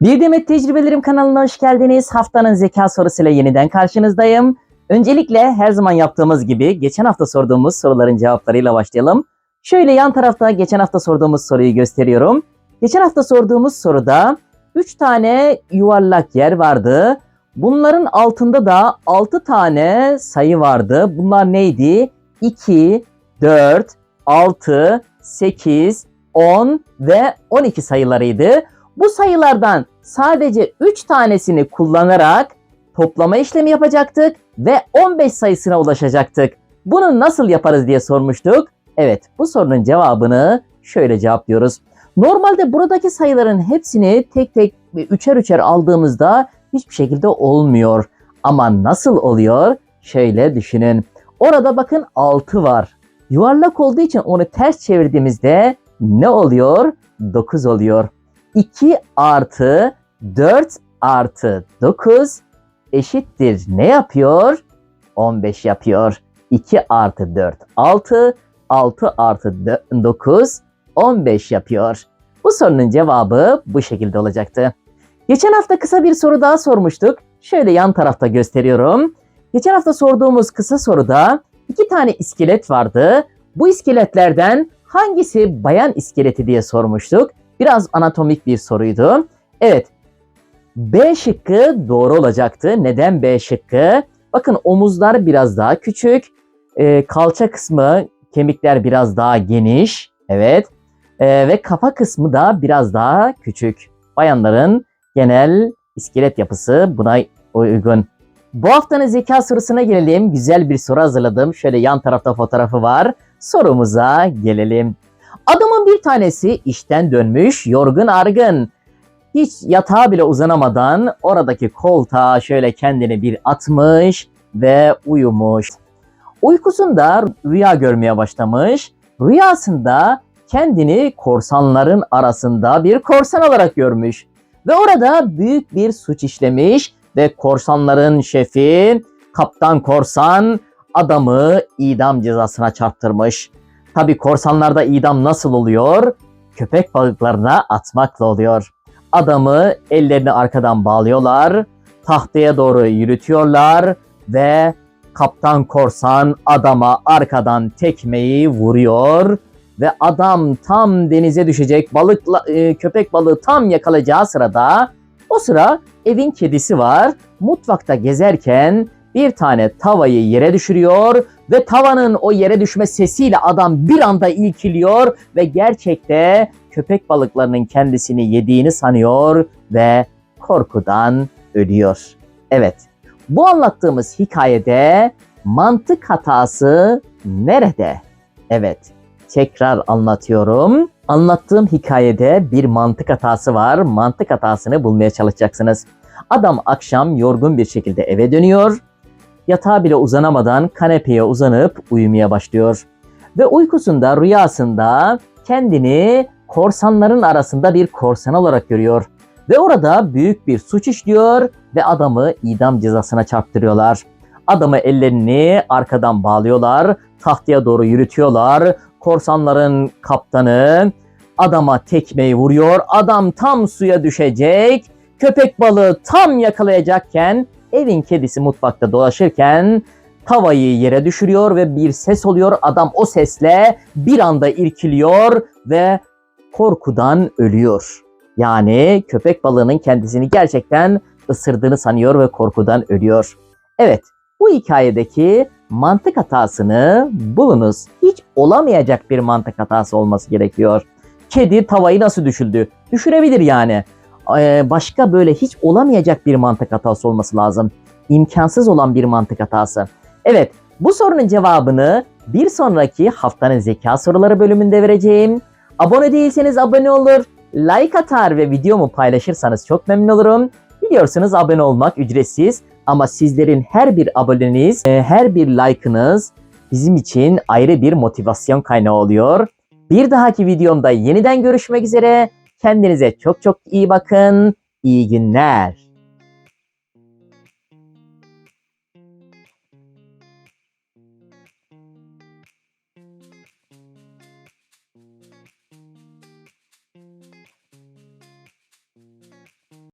Bir Demet Tecrübelerim kanalına hoş geldiniz. Haftanın zeka sorusuyla yeniden karşınızdayım. Öncelikle her zaman yaptığımız gibi geçen hafta sorduğumuz soruların cevaplarıyla başlayalım. Şöyle yan tarafta geçen hafta sorduğumuz soruyu gösteriyorum. Geçen hafta sorduğumuz soruda 3 tane yuvarlak yer vardı. Bunların altında da 6 tane sayı vardı. Bunlar neydi? 2, 4, 6, 8, 10 ve 12 sayılarıydı. Bu sayılardan sadece 3 tanesini kullanarak toplama işlemi yapacaktık ve 15 sayısına ulaşacaktık. Bunu nasıl yaparız diye sormuştuk. Evet, bu sorunun cevabını şöyle cevaplıyoruz. Normalde buradaki sayıların hepsini tek tek üçer üçer aldığımızda hiçbir şekilde olmuyor. Ama nasıl oluyor? Şöyle düşünün. Orada bakın 6 var. Yuvarlak olduğu için onu ters çevirdiğimizde ne oluyor? 9 oluyor. 2 artı 4 artı 9 eşittir ne yapıyor? 15 yapıyor. 2 artı 4 6, 6 artı 9 15 yapıyor. Bu sorunun cevabı bu şekilde olacaktı. Geçen hafta kısa bir soru daha sormuştuk. Şöyle yan tarafta gösteriyorum. Geçen hafta sorduğumuz kısa soruda 2 tane iskelet vardı. Bu iskeletlerden hangisi bayan iskeleti diye sormuştuk. Biraz anatomik bir soruydu. Evet, B şıkkı doğru olacaktı. Neden B şıkkı? Bakın omuzlar biraz daha küçük. Kalça kısmı, kemikler biraz daha geniş. Evet. Ve kafa kısmı da biraz daha küçük. Bayanların genel iskelet yapısı buna uygun. Bu haftanın zeka sorusuna gelelim. Güzel bir soru hazırladım. Şöyle yan tarafta fotoğrafı var. Sorumuza gelelim. Adamın bir tanesi işten dönmüş, yorgun argın. Hiç yatağa bile uzanamadan oradaki koltuğa şöyle kendini bir atmış ve uyumuş. Uykusunda rüya görmeye başlamış. Rüyasında kendini korsanların arasında bir korsan olarak görmüş. Ve orada büyük bir suç işlemiş ve korsanların şefi, kaptan korsan adamı idam cezasına çarptırmış. Tabii korsanlarda idam nasıl oluyor? Köpek balıklarına atmakla oluyor. Adamı ellerini arkadan bağlıyorlar, tahtaya doğru yürütüyorlar ve kaptan korsan adama arkadan tekmeyi vuruyor ve adam tam denize düşecek, köpek balığı tam yakalayacağı sırada, o sıra evin kedisi var, mutfakta gezerken bir tane tavayı yere düşürüyor ve tavanın o yere düşme sesiyle adam bir anda irkiliyor ve gerçekte köpek balıklarının kendisini yediğini sanıyor ve korkudan ölüyor. Evet, bu anlattığımız hikayede mantık hatası nerede? Evet, tekrar anlatıyorum. Anlattığım hikayede bir mantık hatası var. Mantık hatasını bulmaya çalışacaksınız. Adam akşam yorgun bir şekilde eve dönüyor. Yatağa bile uzanamadan kanepeye uzanıp uyumaya başlıyor. Ve uykusunda, rüyasında kendini korsanların arasında bir korsan olarak görüyor. Ve orada büyük bir suç işliyor ve adamı idam cezasına çarptırıyorlar. Adamı ellerini arkadan bağlıyorlar, tahtaya doğru yürütüyorlar. Korsanların kaptanı adama tekmeyi vuruyor. Adam tam suya düşecek. Köpek balığı tam yakalayacakken evin kedisi mutfakta dolaşırken tavayı yere düşürüyor ve bir ses oluyor. Adam o sesle bir anda irkiliyor ve korkudan ölüyor. Yani köpek balığının kendisini gerçekten ısırdığını sanıyor ve korkudan ölüyor. Evet, bu hikayedeki mantık hatasını bulunuz. Hiç olamayacak bir mantık hatası olması gerekiyor. Kedi tavayı nasıl düşürdü? Düşürebilir yani. Başka böyle hiç olamayacak bir mantık hatası olması lazım. İmkansız olan bir mantık hatası. Evet, bu sorunun cevabını bir sonraki haftanın zeka soruları bölümünde vereceğim. Abone değilseniz abone olur, like atar ve videomu paylaşırsanız çok memnun olurum. Biliyorsunuz abone olmak ücretsiz ama sizlerin her bir aboneniz, her bir like'ınız bizim için ayrı bir motivasyon kaynağı oluyor. Bir dahaki videomda yeniden görüşmek üzere. Kendinize çok çok iyi bakın. İyi günler.